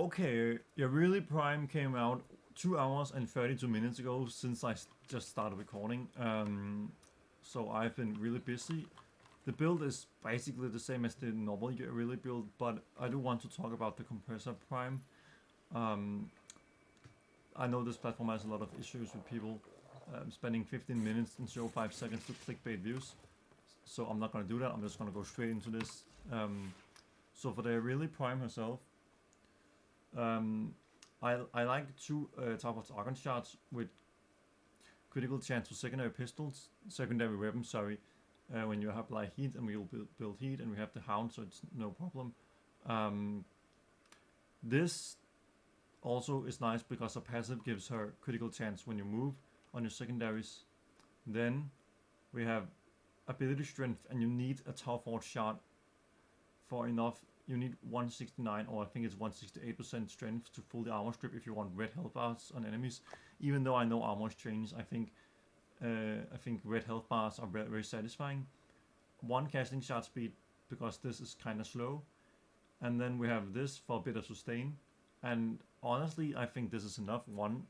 Okay, Yareli Prime came out 2 hours and 32 minutes ago since I just started recording. So I've been really busy. The build is basically the same as the normal Yareli build, but I do want to talk about the Kompressa Prime. I know this platform has a lot of issues with people spending 15 minutes and 05 seconds to clickbait views. So I'm not going to do that, I'm just going to go straight into this. So for the Yareli Prime herself, I like two type of Archon Shards with critical chance to secondary weapons, sorry, when you have like heat, and we'll build heat, and we have the Hound, so it's no problem. This also is nice because a passive gives her critical chance when you move on your secondaries. Then we have ability strength, and you need a Tough Forge shard for enough. You need 169, or I think it's 168% strength to fully armor strip if you want red health bars on enemies. Even though I know armor's changed, I think red health bars are very, very satisfying. 1 casting shard speed because this is kind of slow, and then we have this for a bit of sustain. And honestly, I think this is enough. 1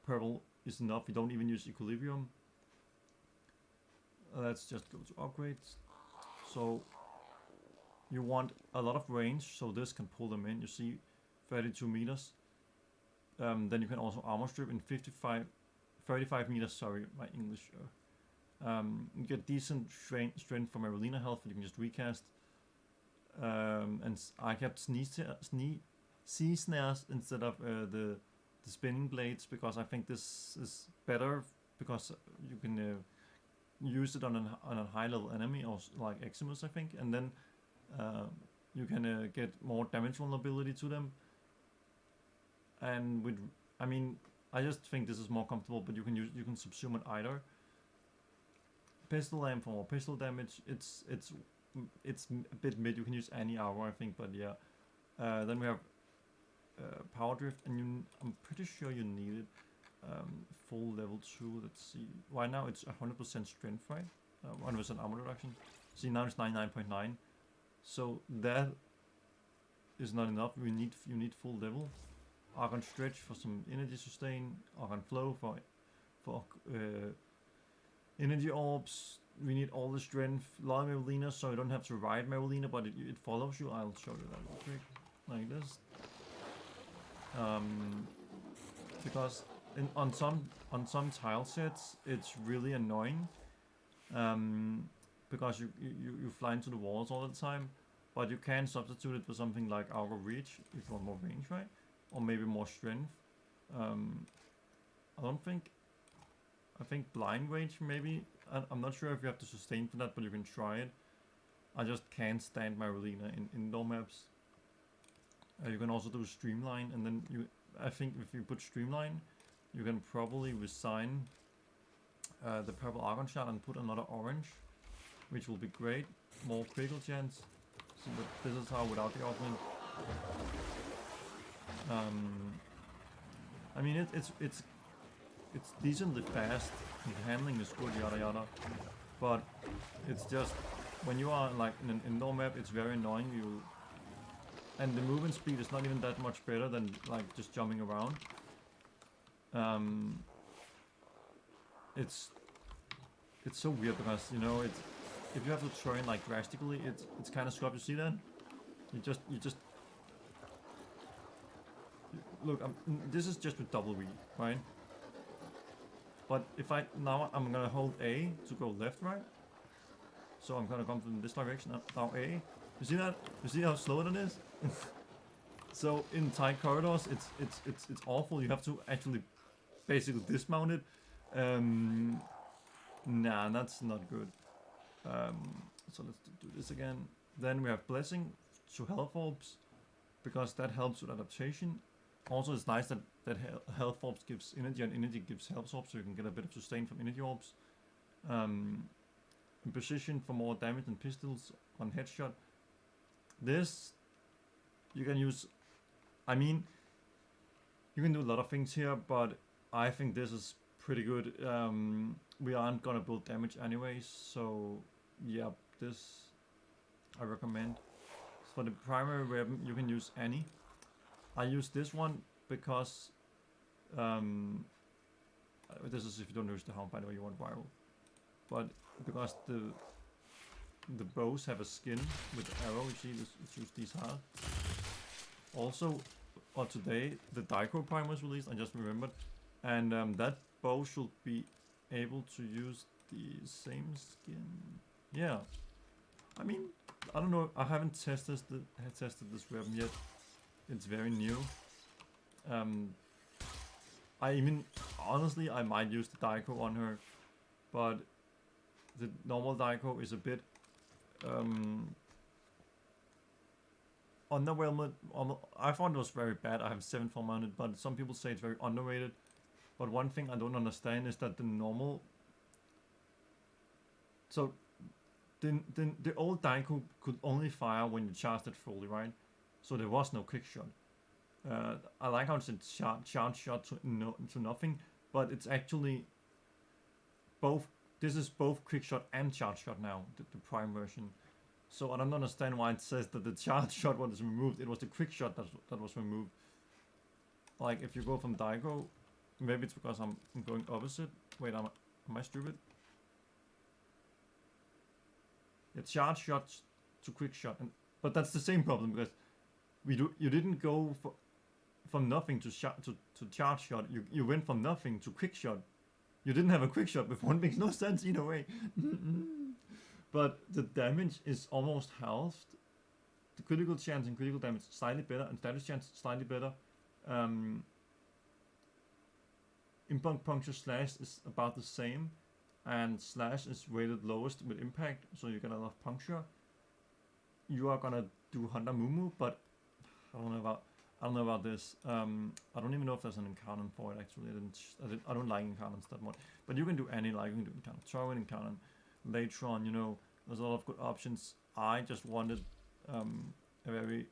purple is enough. You don't even use equilibrium. Let's just go to upgrades. So you want a lot of range, so this can pull them in. You see, 32 meters. Then you can also armor strip in 35 meters. Sorry, my English. You get decent strength from Marina health, and you can just recast. And I kept sea snares instead of the spinning blades because I think this is better because you can use it on a high level enemy, or like Eximus, I think, and then you can get more damage vulnerability to them. And with, I mean, I just think this is more comfortable, but you can subsume it either. Pistol lamp for more pistol damage. It's a bit mid. You can use any armor, I think, but yeah. Then we have power drift, and I'm pretty sure you need it. Full level 2. Let's see. Right now it's 100% strength, right? 100% armor reduction. See, now it's 99.9. So that is not enough. You need full level. Archon stretch for some energy sustain. Archon flow for energy orbs. We need all the strength. A lot of Marulina, so you don't have to ride Marulina, but it follows you. I'll show you that real quick, like this. Because on some tile sets it's really annoying. Because you fly into the walls all the time, but you can substitute it for something like Outer Reach if you want more range, right? Or maybe more strength. I think Blind Rage maybe. I'm not sure if you have to sustain for that, but you can try it. I just can't stand Marulina in indoor maps. You can also do Streamline, and then I think if you put Streamline, you can probably resign the purple Archon Shard and put another orange, which will be great. More critical chance. So this is how without the augment. I mean it's decently fast. The handling is good, yada yada. But it's just when you are like in an indoor map, it's very annoying. And the movement speed is not even that much better than like just jumping around. It's so weird because, you know, if you have to train like drastically, it's kind of scrub. You see that? You just look. This is just with double V, right? But if I'm gonna hold A to go left, right? So I'm gonna come from this direction. Now A. You see that? You see how slow it is? So in tight corridors, it's awful. You have to actually basically dismount it. Nah, that's not good. So let's do this again. Then we have Blessing to Health Orbs, because that helps with adaptation. Also, it's nice that Health Orbs gives energy, and energy gives Health Orbs, so you can get a bit of sustain from energy orbs. In position for more damage than pistols on headshot. This you can use. I mean, you can do a lot of things here, but I think this is pretty good. We aren't gonna build damage anyways, so yeah, this I recommend. For the primary weapon, you can use any. I use this one because this is if you don't use the Hound, by the way, you want viral. But because the bows have a skin with arrow, you see, let's use these hard. Also, today the Tenet Prime was released, I just remembered, and that bow should be able to use the same skin. Yeah, I mean, I don't know, I haven't tested this weapon yet. It's very new. Honestly, I might use the Tenet on her, but the normal Tenet is a bit underwhelmed. I thought it was very bad. I have 7 on it, but some people say it's very underrated. But one thing I don't understand is that the normal, so the old Tenet could only fire when you charged it fully, right? So there was no quick shot. I like how it's a charge shot to nothing, but it's actually both. This is both quick shot and charge shot now, the Prime version. So I don't understand why it says that the charge shot was removed. It was the quick shot that was removed. Like if you go from Daigo, maybe it's because I'm going opposite. Wait, am I stupid? Yeah, charge shots to quick shot, but that's the same problem because you didn't go from nothing to charge shot. You went from nothing to quick shot. You didn't have a quick shot before. It makes no sense either way. But the damage is almost halved. The critical chance and critical damage slightly better, and status chance slightly better. Impact puncture slash is about the same, and slash is rated lowest with impact, so you get a lot of puncture. You are gonna do Hunter Mumu, but I don't know about this. I don't even know if there's an encounter for it actually. I don't like encounters that much. But you can do any, like you can do encounter, throw an encounter. Later on, you know, there's a lot of good options. I just wanted a very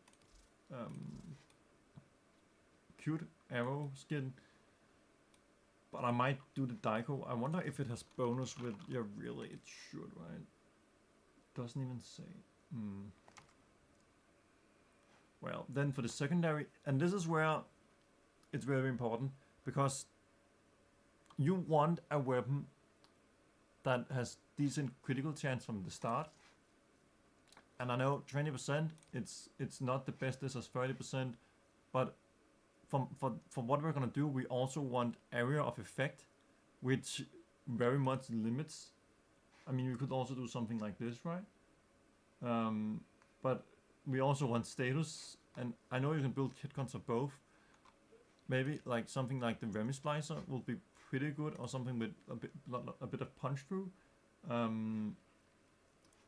cute arrow skin. But I might do the Daiko. I wonder if it has bonus with Yareli. It should, right? Doesn't even say. Well, then for the secondary, and this is where it's very important, because you want a weapon that has decent critical chance from the start. And I know 20%, it's not the best. This is 30%, but for what we're gonna do, we also want area of effect, which very much limits. I mean, we could also do something like this, right? But we also want status, and I know you can build kit cons for both. Maybe like something like the Remy Splicer will be pretty good, or something with a bit of punch through.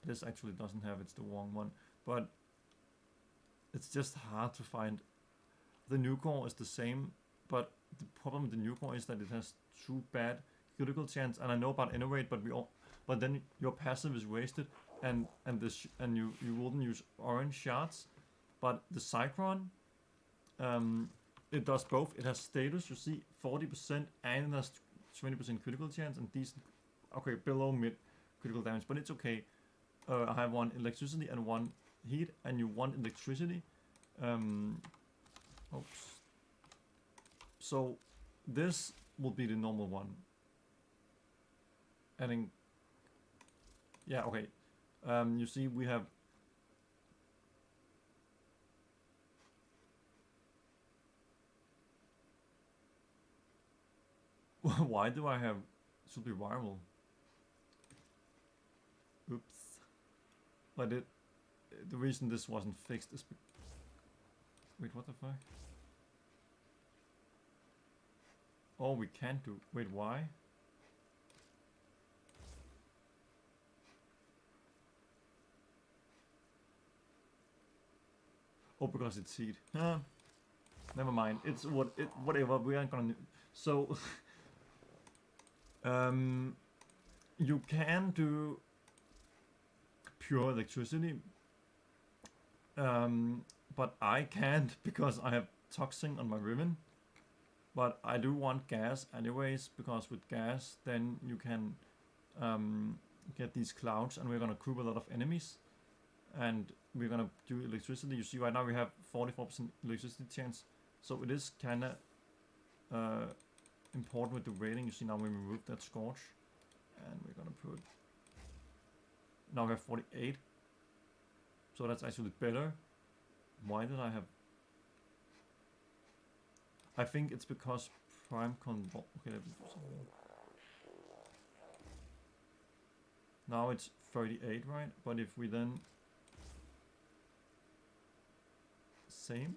This actually doesn't have, it's the wrong one, but it's just hard to find. The Encore is the same, but the problem with the Encore is that it has too bad critical chance, and I know about innovate, but then your passive is wasted, and you wouldn't use Orange Shards. But the Cycron, it does both. It has status, you see, 40%, and it has 20% critical chance, and decent, okay, below mid critical damage, but it's okay. I have one electricity and one heat, and you want electricity. Oops. So this will be the normal one. And then, yeah, okay. You see, we have why do I have should be viral? Oops. But the reason this wasn't fixed is wait, what the fuck? Oh, we can't do. Wait, why? Oh, because it's seed. Never mind. It's whatever. We aren't gonna. So, you can do pure electricity, but I can't because I have toxin on my ribbon. But I do want gas anyways, because with gas then you can get these clouds, and we're gonna group a lot of enemies, and we're gonna do electricity. You see right now we have 44% electricity chance, So it is kinda important with the rating. You see now we removed that Scorch, and we're gonna put. Now we have 48. So that's actually better. Why did I have? I think it's because Prime Convol. Okay, let me do something. Now it's 38, right? But if we then same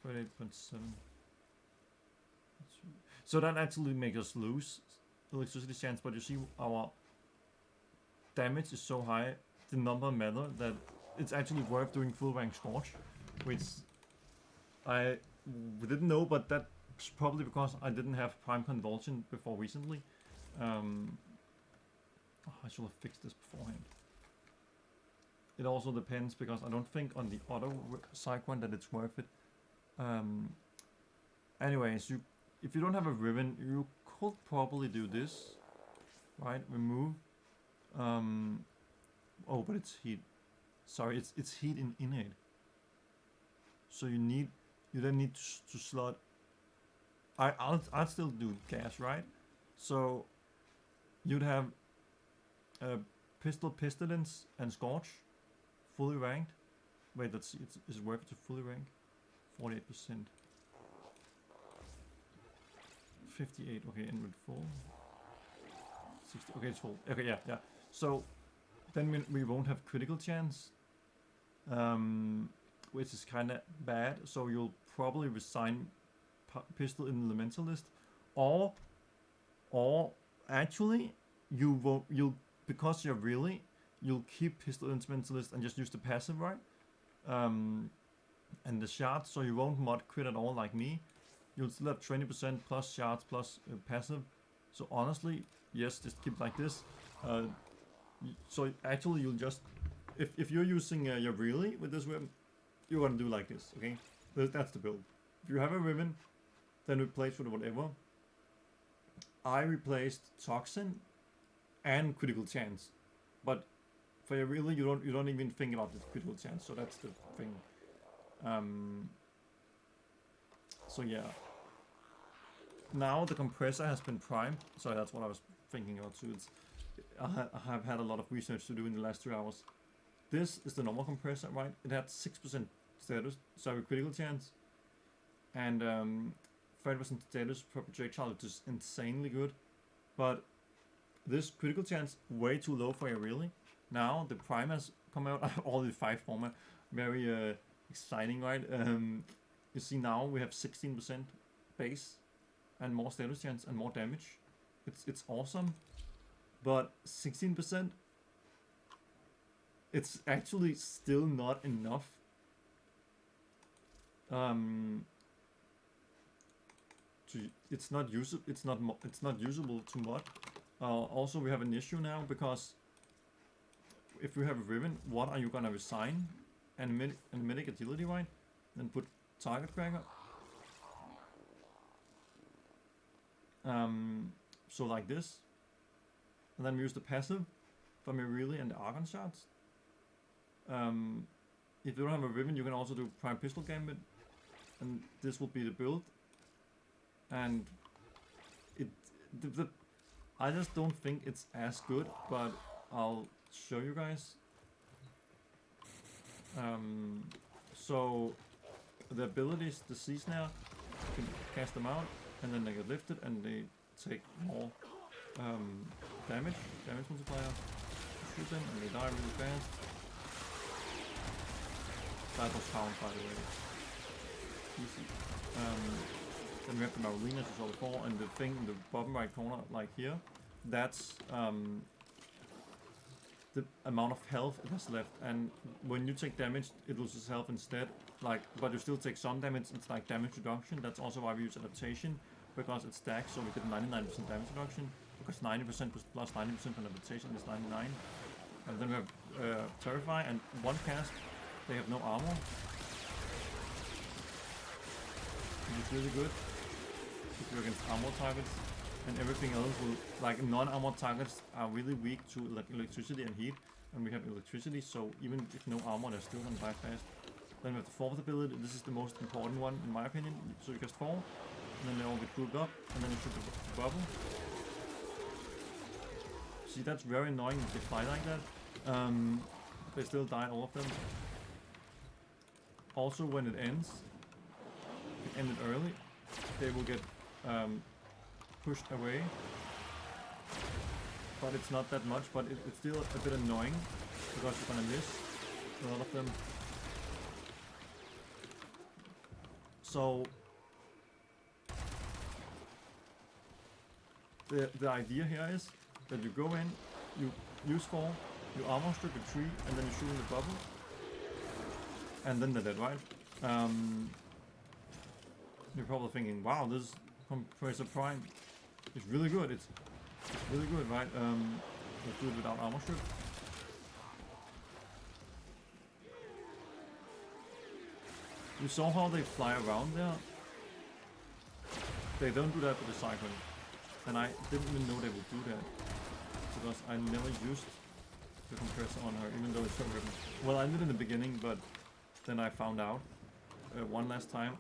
38.7. So that actually makes us lose electricity chance, but you see our damage is so high, the number matter, that it's actually worth doing full rank Scorch, which I didn't know, but that's probably because I didn't have Prime Convulsion before recently. I should have fixed this beforehand. It also depends, because I don't think on the other Cycron that it's worth it. Anyways, if you don't have a Ribbon, you could probably do this, right? Remove. Oh, but it's heat. Sorry, it's heat in innate. So you then need to slot. I'd still do gas, right? So you'd have Pistol, Pestilence, and Scorch, fully ranked. Wait, let's see. Is it worth it to fully rank? 48%. 58. Okay, and with full. 60. Okay, it's full. Okay, yeah. So then we won't have critical chance, which is kind of bad. So you'll probably resign Pistol in the Elementalist, or actually you'll because you'll keep Pistol in the Elementalist and just use the passive, right? And the shards, so you won't mod crit at all like me. You'll still have 20% plus shards plus passive. So honestly, yes, just keep like this. So actually you'll just, if you're using Yareli with this weapon, you're gonna do like this, okay? That's the build. If you have a ribbon, then replace with whatever. I replaced Toxin and critical chance, but for Yareli you don't even think about the critical chance. So that's the thing. So yeah. Now the compressor has been primed. Sorry, that's what I was thinking about too. I have had a lot of research to do in the last 3 hours. This is the normal compressor, right? It had 6% status, sorry, critical chance, and 30% status per projectile, which is insanely good. But this critical chance way too low for Yareli. Now the prime has come out. All the 5 former, very exciting, right? You see now we have 16% base and more status chance and more damage. It's awesome, but 16%. It's actually still not enough. It's not usable. It's not usable to mod. Also, we have an issue now, because if you have a ribbon, what are you gonna resign? And medic agility, right? Then put target cracker. So like this, and then we use the passive from Yareli and the Archon Shards. If you don't have a ribbon, you can also do Prime Pistol Gambit, and this will be the build. And I just don't think it's as good, but I'll show you guys. So the abilities, the Seas now, you can cast them out, and then they get lifted, and they take more damage multiplier. Shoot them, and they die really fast. That was Hound, by the way. Easy. Then we have the Marina, as you saw before, and the thing in the bottom right corner, like here, that's the amount of health it has left. And when you take damage, it loses health instead. Like, but you still take some damage. It's like damage reduction. That's also why we use adaptation, because it stacks. So we get 99% damage reduction, because 90% plus 90% from adaptation is 99. And then we have Terrify, and one cast. They have no armor. It's really good if you're against armor targets, and everything else will, like non-armor targets are really weak to like electricity and heat, and we have electricity, so even if no armor, they're still gonna die fast. Then we have the fourth ability. This is the most important one in my opinion. So you cast 4, and then they all get grouped up, and then you shoot the bubble. See, that's very annoying if they fly like that. They still die, all of them. Also, when it ends, if it ended early, they will get pushed away. But it's not that much, but it's still a bit annoying because you're gonna miss a lot of them. So the idea here is that you go in, you use 4, you armor strip a 3, and then you shoot in the bubble, and then they're dead, right? You're probably thinking, wow, this Kompressa Prime is really good. It's really good, right? Let's do it without armor strip. You saw how they fly around there? They don't do that with the Cycron. And I didn't even know they would do that. Because I never used the compressor on her, even though it's so good. Well, I did in the beginning, but then I found out one last time.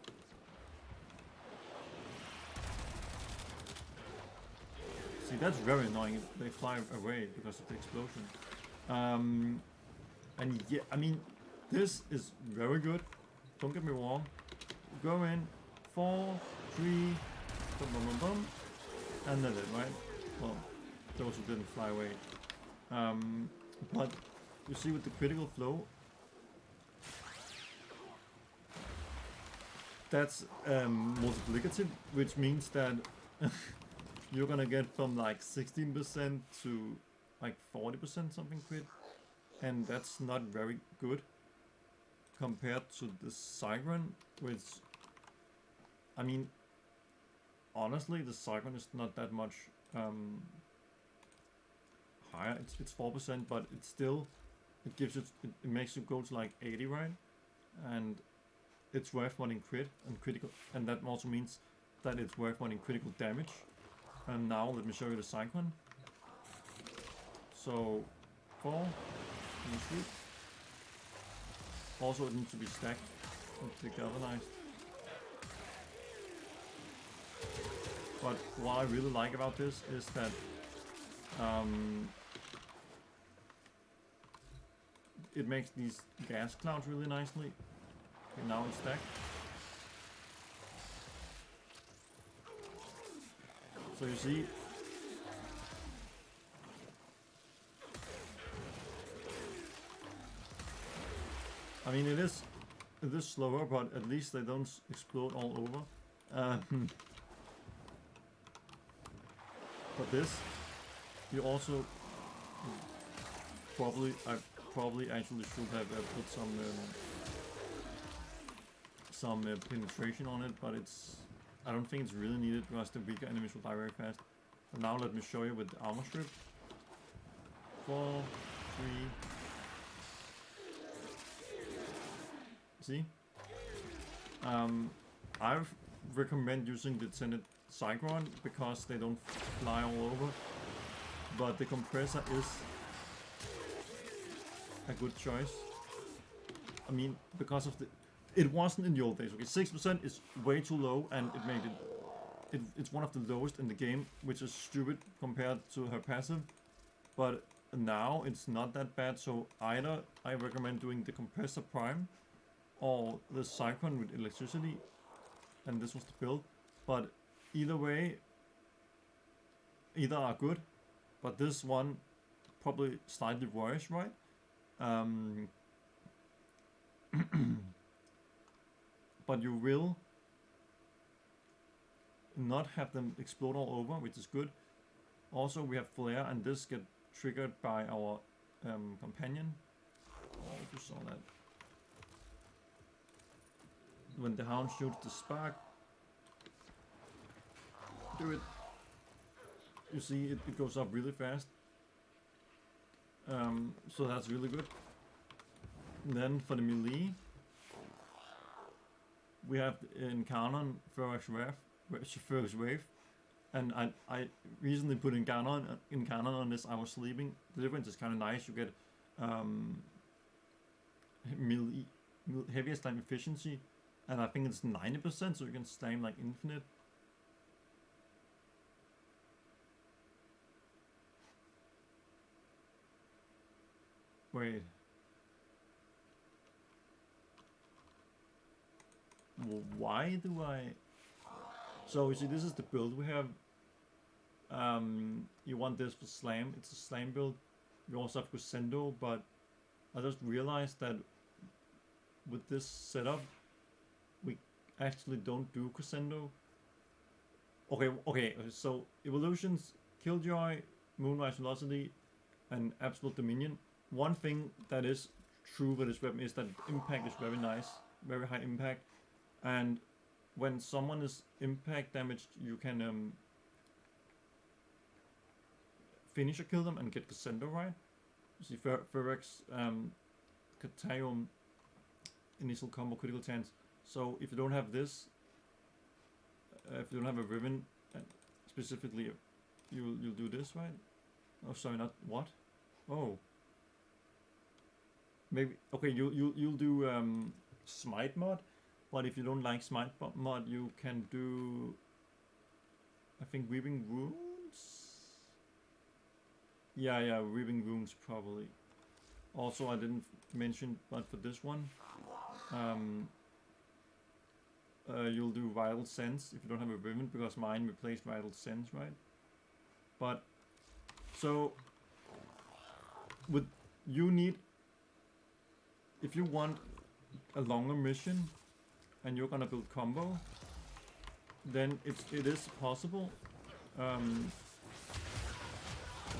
See, that's very annoying. They fly away because of the explosion. And yeah, I mean, this is very good. Don't get me wrong. Go in, 4, 3, boom, boom, boom, boom, and then it, right? Well, those who didn't fly away. But you see with the critical flow, that's multiplicative, which means that you're gonna get from like 16% to like 40% something crit, and that's not very good compared to the Cycron, which, I mean, honestly, the Cycron is not that much higher. It's 4%, but it's still, it gives you, it makes you go to like 80, right? And it's worth one in crit and critical, and that also means that it's worth one in critical damage. And now let me show you the Cycron. So 4, and shoot. Also, it needs to be stacked with the galvanized. But what I really like about this is that it makes these gas clouds really nicely. Okay, now it's stacked. So you see, I mean, it is slower, but at least they don't explode all over. But this, you also I probably actually should have put some penetration on it, but I don't think it's really needed because the weaker enemies will die very fast. But now let me show you with the armor strip. 4, 3. See? I recommend using the Tenet Cycron because they don't fly all over, but the compressor is a good choice. I mean, because of it wasn't in the old days. Okay, 6% is way too low, and it made it's one of the lowest in the game, which is stupid compared to her passive. But now it's not that bad. So either I recommend doing the Kompressa Prime or the Cycron with electricity, and this was the build. But either way, either are good, but this one probably slightly worse, right? But you will not have them explode all over, which is good. Also, we have flare, and this get triggered by our companion. Oh, if you saw that. When the Hound shoots the spark, do it. You see, it goes up really fast. So that's really good. And then for the melee, we have in Canon Furax Wraith, and I recently put in Canon on this. I was sleeping. The difference is kind of nice. You get melee heavier slam efficiency, and I think it's 90%, so you can slam like infinite. Wait. Well, why do I... So you see, this is the build we have. You want this for slam. It's a slam build. You also have crescendo, but I just realized that with this setup, we actually don't do crescendo. Okay, so evolutions, Killjoy, Moonrise Velocity, and Absolute Dominion. One thing that is true for this weapon is that impact is very nice, very high impact, and when someone is impact damaged, you can finish or kill them and get crescendo, right? You see, Furax, Catarium, initial combo, critical chance. So if you don't have this, if you don't have a ribbon, specifically, you'll do this, right? Oh, sorry, not what? Oh, maybe okay. You'll do smite mod, but if you don't like smite mod, you can do, I think, weaving wounds. Yeah, weaving wounds probably. Also, I didn't mention, but for this one, you'll do vital sense if you don't have a ribbon, because mine replaced vital sense, right? But so with you need, if you want a longer mission and you're gonna build combo, then it is possible.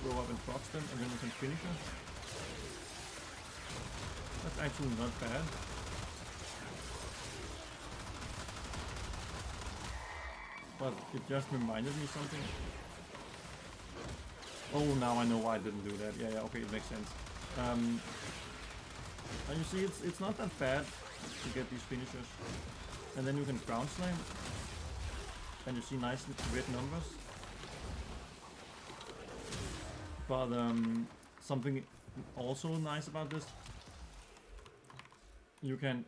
Go up and procs them, and then you can finish them. That's actually not bad. But it just reminded me something. Oh, now I know why I didn't do that. Yeah, okay, it makes sense. And you see, it's not that bad to get these finishers. And then you can ground slam. And you see nice red numbers. But something also nice about this, you can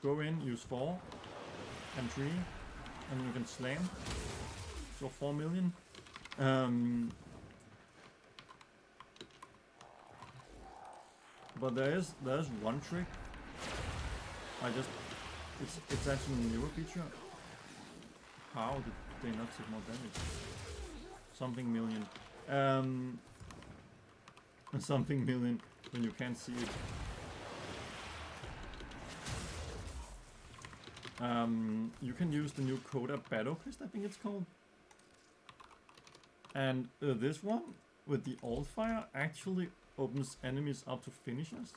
go in, use 4 and 3, and you can slam. So 4 million. But there's one trick. It's actually a newer feature. How did they not take more damage? Something million. Something million when you can't see it. You can use the new Coda Battle Fist, I think it's called. And this one with the Alt Fire actually opens enemies up to finishers.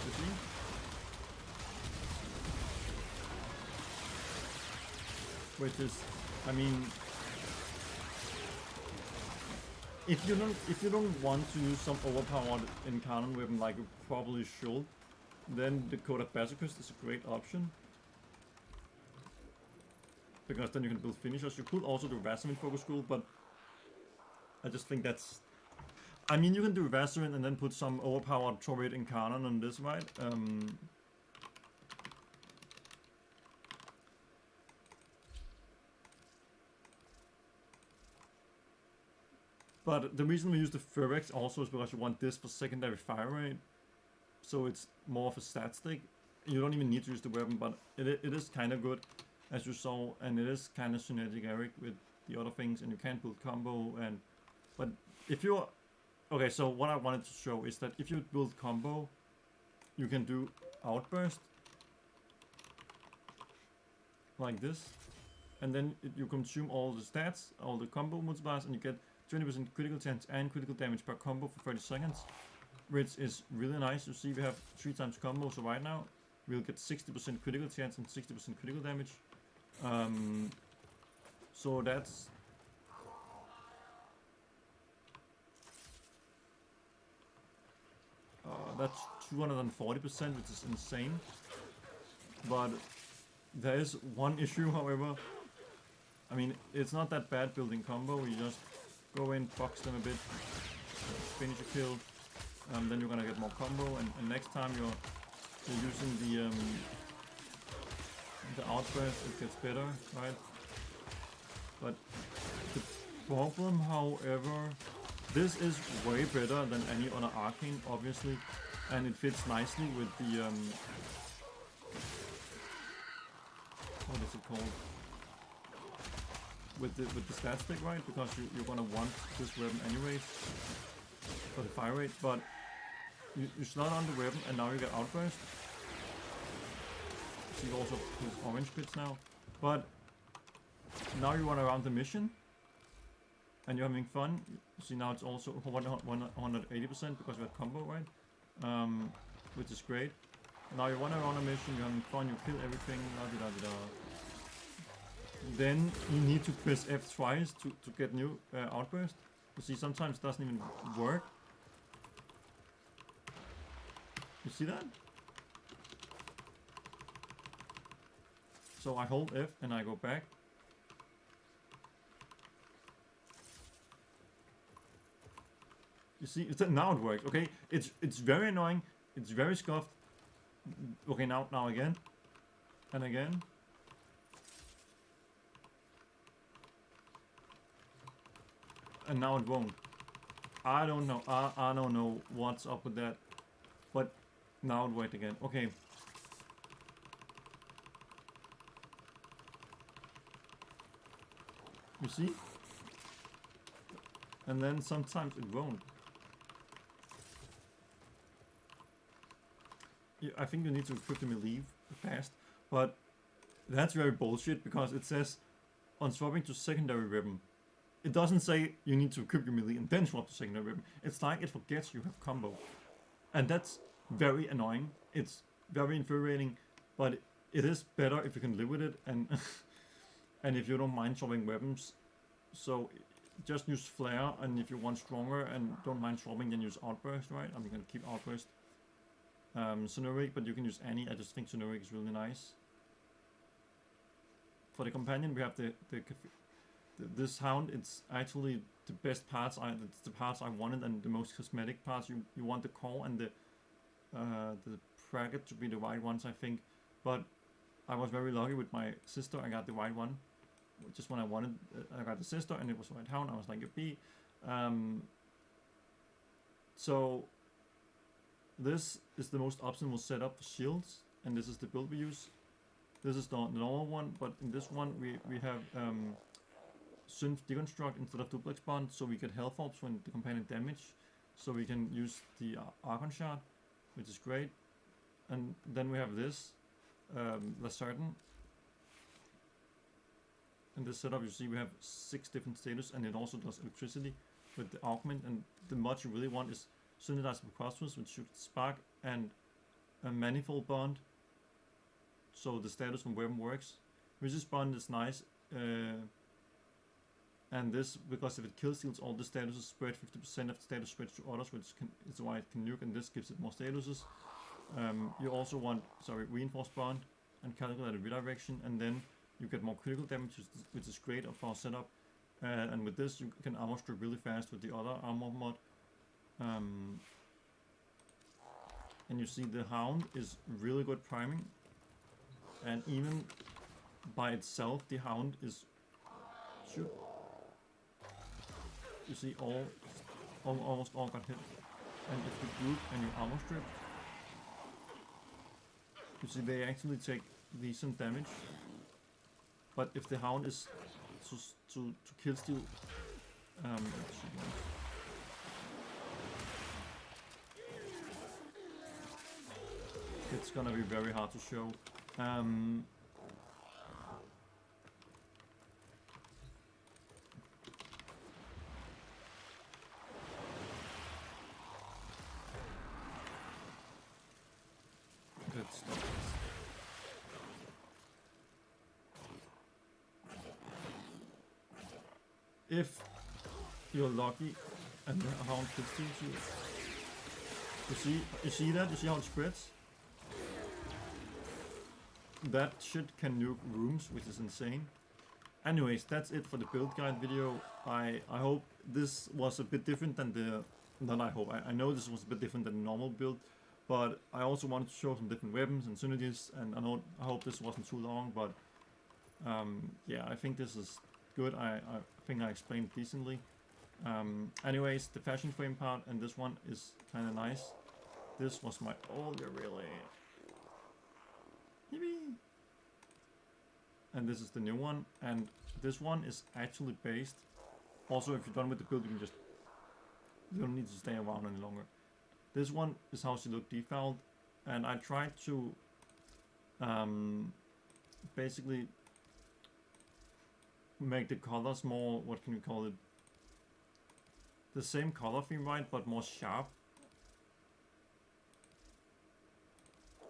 You see? Which is, I mean, if you don't want to use some overpowered encounter weapon like you probably should, then the Coda Basilisk is a great option. Because then you can build finishers. You could also do Vaseline Focus School, but I just think that's... I mean, you can do Vaseline and then put some overpowered turret and cannon on this, right? But the reason we use the Furax also is because you want this for secondary fire rate. So it's more of a stat stick. You don't even need to use the weapon, but it is kind of good, as you saw, and it is kind of synergetic with the other things, and you can build combo. But if you're... Okay, so what I wanted to show is that if you build combo, you can do Outburst, like this, and then you consume all the stats, all the combo multipliers, and you get 20% critical chance and critical damage per combo for 30 seconds, which is really nice. You see we have 3 times combo, so right now we'll get 60% critical chance and 60% critical damage. So that's... that's 240%, which is insane. But there is one issue, however. I mean, it's not that bad building combo. You just go in, box them a bit, finish a kill, then you're gonna get more combo, and next time you're using the outburst, it gets better, right? But the problem, however, this is way better than any other arcane, obviously, and it fits nicely with the what is it called? With the stat stick, right? Because you're gonna want this weapon anyways for the fire rate, but you slot on the weapon and now you get outburst. See also his orange crits now, but now you run around the mission and you're having fun. You see now it's also 180% because we have combo, right? Which is great. Now you run around a mission, you're having fun, you kill everything, Then you need to press F twice to get new outburst. You see, sometimes it doesn't even work. You see that? So I hold F and I go back. You see, now it works. Okay, it's very annoying. It's very scuffed. Okay, now again, and again. And now it won't. I don't know. I don't know what's up with that. But now it worked again. Okay. You see? And then sometimes it won't. Yeah, I think you need to quickly leave fast. But that's very bullshit because it says on swapping to secondary weapon. It doesn't say you need to equip your melee and then swap to secondary weapon. It's like it forgets you have combo. And that's very annoying. It's very infuriating, but it is better if you can live with it and and if you don't mind swapping weapons. So just use flare, and if you want stronger and don't mind swapping, then use outburst, right? I'm gonna keep outburst. Sonoric, but you can use any. I just think Sonoric is really nice. For the companion, we have this hound. It's actually the best parts. It's the parts I wanted and the most cosmetic parts. You want the core and the bracket to be the right ones, I think. But I was very lucky with my sister. I got the right one, just when I wanted. I got the sister, and it was the right hound. I was like, yippee. So this is the most optimal setup for shields, and this is the build we use. This is the normal one, but in this one we have synth deconstruct instead of duplex bond, so we get health orbs when the companion damage. So we can use the Archon Shard, which is great. And then we have this Lacertain. In this setup, you see we have 6 different status, and it also does electricity with the augment. And the mod you really want is Synthesize Preposterous, which shoots spark and a manifold bond. So the status from weapon works. Resist bond is nice. And this, because if it kill steals, all the statuses spread 50% of the status spreads to others, which is why it can nuke, and this gives it more statuses. You also want, reinforced bond and calculated redirection, and then you get more critical damage, which is great for our setup. And with this, you can armor strip really fast with the other armor mod. And you see the Hound is really good priming, and even by itself, the Hound is shoot. You see almost all got hit. And if you group and you armor strip, you see they actually take decent damage. But if the Hound is to kill steal, it's gonna be very hard to show. Let's stop this. If you're lucky and the Hound kills you, you see that? You see how it spreads? That shit can nuke rooms, which is insane. anyways, that's it for the build guide video. I hope this was a bit different than the... Not I hope, I know this was a bit different than the normal build, but I also wanted to show some different weapons and synergies, and I hope this wasn't too long, but yeah, I think this is good. I think I explained decently. Anyways, the Fashionframe part and this one is kind of nice. This was my old Yareli. Yippee! And this is the new one, and this one is actually based. Also, if you're done with the build, you don't need to stay around any longer. This one is how she looked default, and I tried to basically make the colors more, what can we call it? The same color theme, right, but more sharp.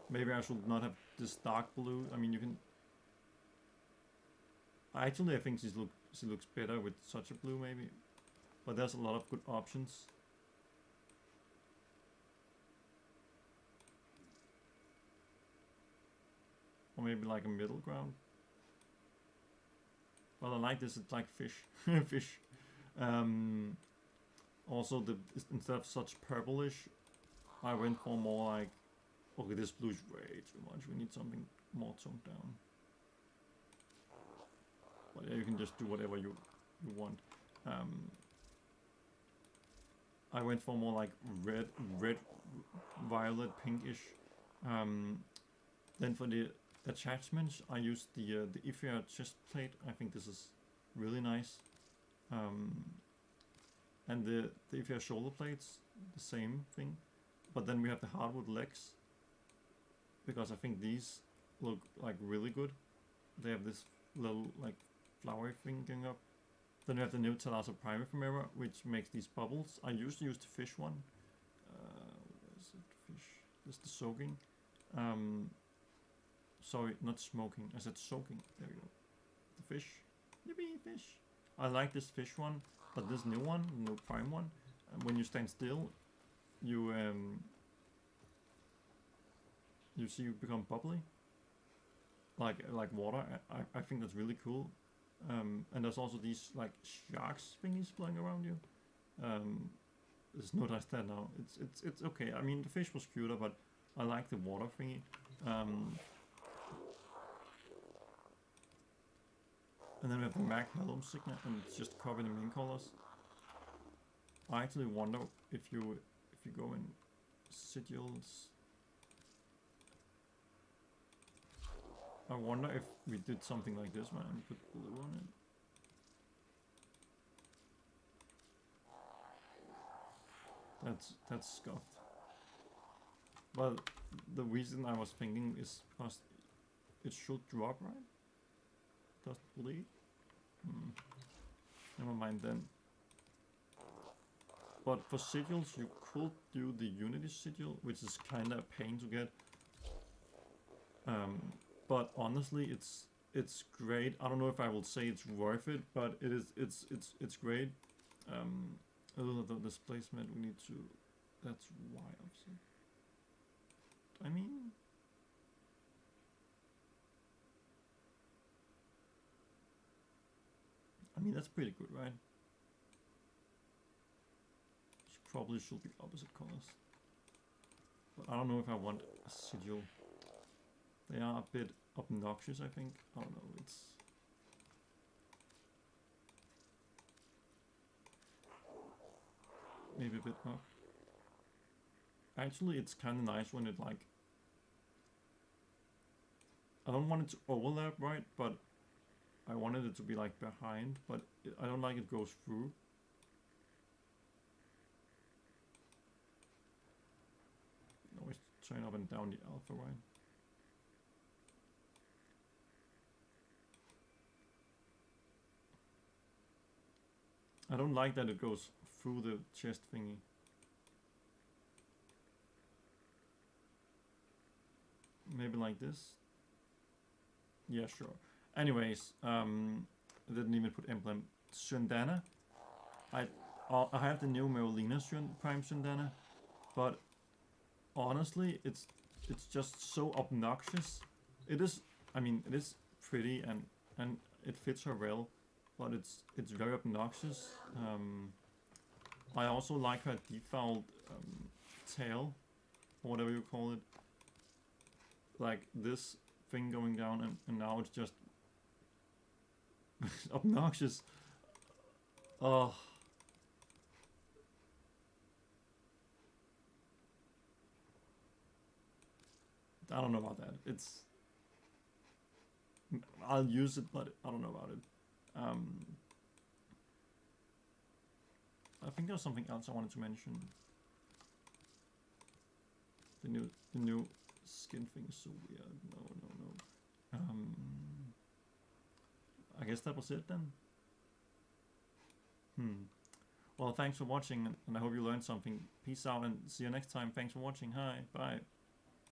Maybe I should not have this dark blue. I mean, you can... Actually, I think she looks better with such a blue, maybe. But there's a lot of good options. Or maybe like a middle ground. Well, I like this. It's like fish. Fish. Also, instead of such purplish, I went for more like... Okay, this blue's way too much. We need something more toned down. But yeah, you can just do whatever you want. I went for more like red, violet, pinkish. Then for the attachments, I used the Ifya chest plate. I think this is really nice. And the Ifya shoulder plates, the same thing. But then we have the hardwood legs, because I think these look like really good. They have this little like flowery thing going up. Then we have the new Kompressa Prime mirror, which makes these bubbles. I used to use the fish one. Where is it? Fish. This is the soaking. Sorry, not smoking. I said soaking. There we go. The fish. Yippee, fish. I like this fish one, but this new one, the new prime one, when you stand still, you see you become bubbly, like water. I think that's really cool. And there's also these like sharks thingies flying around you. There's no dice there now. It's okay. I mean, the fish was cuter, but I like the water thingy. And then we have the Mag Helm Signet, and it's just covered in main colors. I actually wonder if you go in sigils. I wonder if we did something like this one and put blue on it. That's scuffed. Well, the reason I was thinking is because it should drop, right? Doesn't bleed? Never mind then. But for sigils, you could do the Unity sigil, which is kinda a pain to get. But honestly, it's great. I don't know if I will say it's worth it, but it is. It's great. Other than the displacement, we need to. That's why obviously. I mean. That's pretty good, right? Probably should be opposite colors. But I don't know if I want a sigil. They are a bit obnoxious, I think. I don't know, it's... Maybe a bit up. Actually, it's kind of nice when it like... I don't want it to overlap, right? But I wanted it to be like behind, but I don't like it goes through. Always turn up and down the alpha, right? I don't like that it goes through the chest thingy. Maybe like this? Yeah, sure. Anyways, I didn't even put emblem. Sundana. I have the new Merolina Prime Sundana, but honestly, it's just so obnoxious. It is. I mean, it is pretty, and it fits her well, but it's very obnoxious. I also like her default tail, or whatever you call it. Like this thing going down, and now it's just obnoxious. Oh. I don't know about that. I'll use it, but I don't know about it. I think there's something else I wanted to mention. The new skin thing is so weird. No. I guess that was it then. Well, thanks for watching, and I hope you learned something. Peace out, and see you next time. Thanks for watching. Hi, bye.